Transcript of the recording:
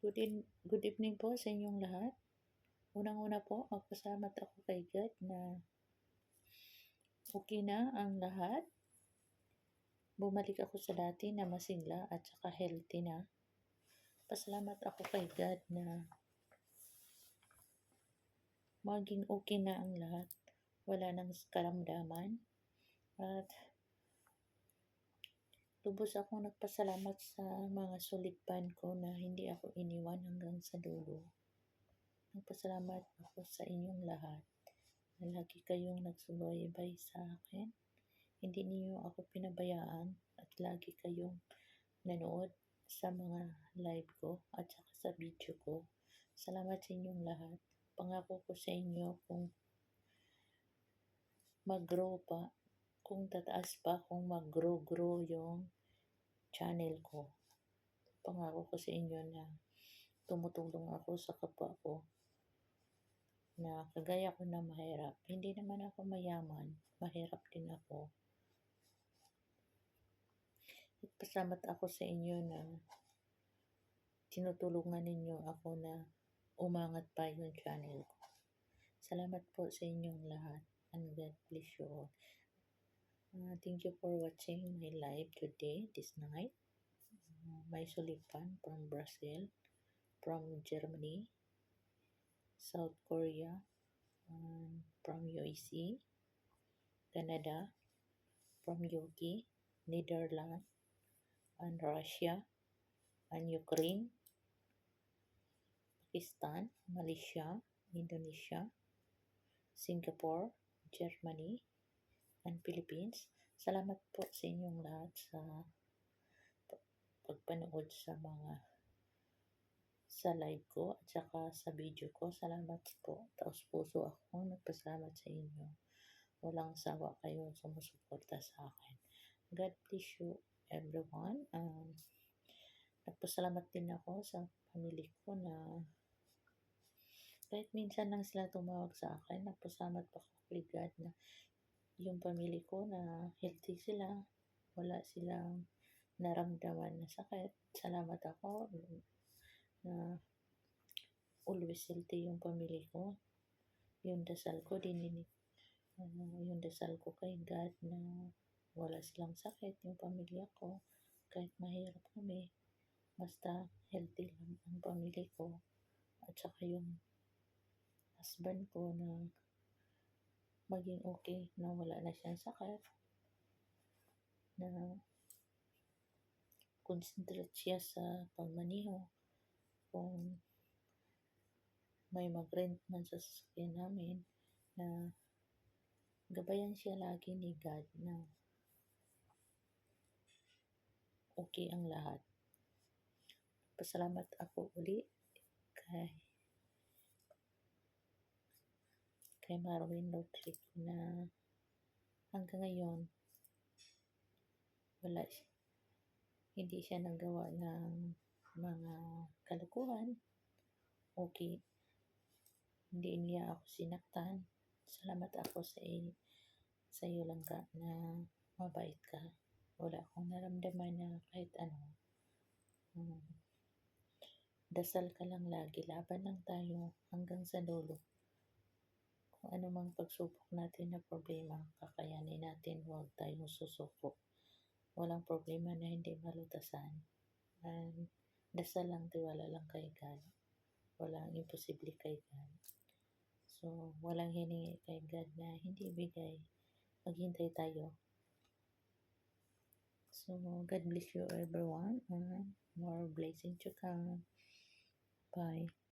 Good evening po sa inyong lahat. Unang-una po, magpasalamat ako kay God na okay na ang lahat. Bumalik ako sa dati na masigla at saka healthy na. Pasalamat ako kay God na maging okay na ang lahat. Wala nang karamdaman. At lubos akong nagpasalamat sa mga sulidpan ko na hindi ako iniwan hanggang sa dulo. Nagpasalamat ako sa inyong lahat na lagi kayong nagsubaybay sa akin. Hindi niyo ako pinabayaan at lagi kayong nanood sa mga live ko at saka sa video ko. Salamat sa inyong lahat. Pangako ko sa inyo kung mag-grow pa, kung tataas pa, kung mag-grow yung channel ko. Pangako ko sa inyo na tumutulong ako sa kapwa ko na kagaya ko na mahirap. Hindi naman ako mayaman, mahirap din ako. Pasalamat ako sa inyo na tinutulungan ninyo ako na umangat pa yung channel ko. Salamat po sa inyong lahat and God bless you all. Thank you for watching my live today, this night. My Sulipan from Brazil, from Germany, South Korea, from UAC, Canada, from UK, Netherlands, and Russia, and Ukraine, Pakistan, Malaysia, Indonesia, Singapore, Germany, and Philippines. Salamat po sa inyong lahat sa pagpanood sa live ko at saka sa video ko. Salamat po. Taos puso ako nagpasalamat sa inyo. Walang sawa kayong sumusuporta sa akin. God bless you everyone. Nagpasalamat din ako sa family ko na kahit minsan lang sila tumawag sa akin, nagpasalamat pa ako kay God na yung family ko na healthy sila, wala silang naramdaman na sakit. Salamat ako na always healthy yung family ko. Yung dasal ko yung dasal ko kay God na wala silang sakit yung pamilya ko. Kahit mahirap kami, basta healthy lang ang pamilya ko. At saka yung husband ko na maging okay, na wala na siyang sakit, na concentrate siya sa pagmaniho. Kung may mag-rent man sa sasakyan namin, na gabayan siya lagi ni God na okay ang lahat. Pasalamat ako uli kay Marwin Rodrigo na hanggang ngayon hindi siya nagawa ng mga kalukuhan. Okay, hindi niya ako sinaktan. Salamat ako sa iyo lang ka na mabait ka. Wala akong naramdaman na kahit ano. Dasal ka lang lagi, laban lang tayo hanggang sa dulo. Kung ano mang pagsubok natin na problema, kakayanin natin, huwag tayong susuko. Walang problema na hindi malutasan. And dasal lang, tiwala lang kay God. Walang imposible kay God. So, walang hiningi kay God na hindi bigay. Maghintay tayo. So, God bless you everyone and more blessing to come. Bye.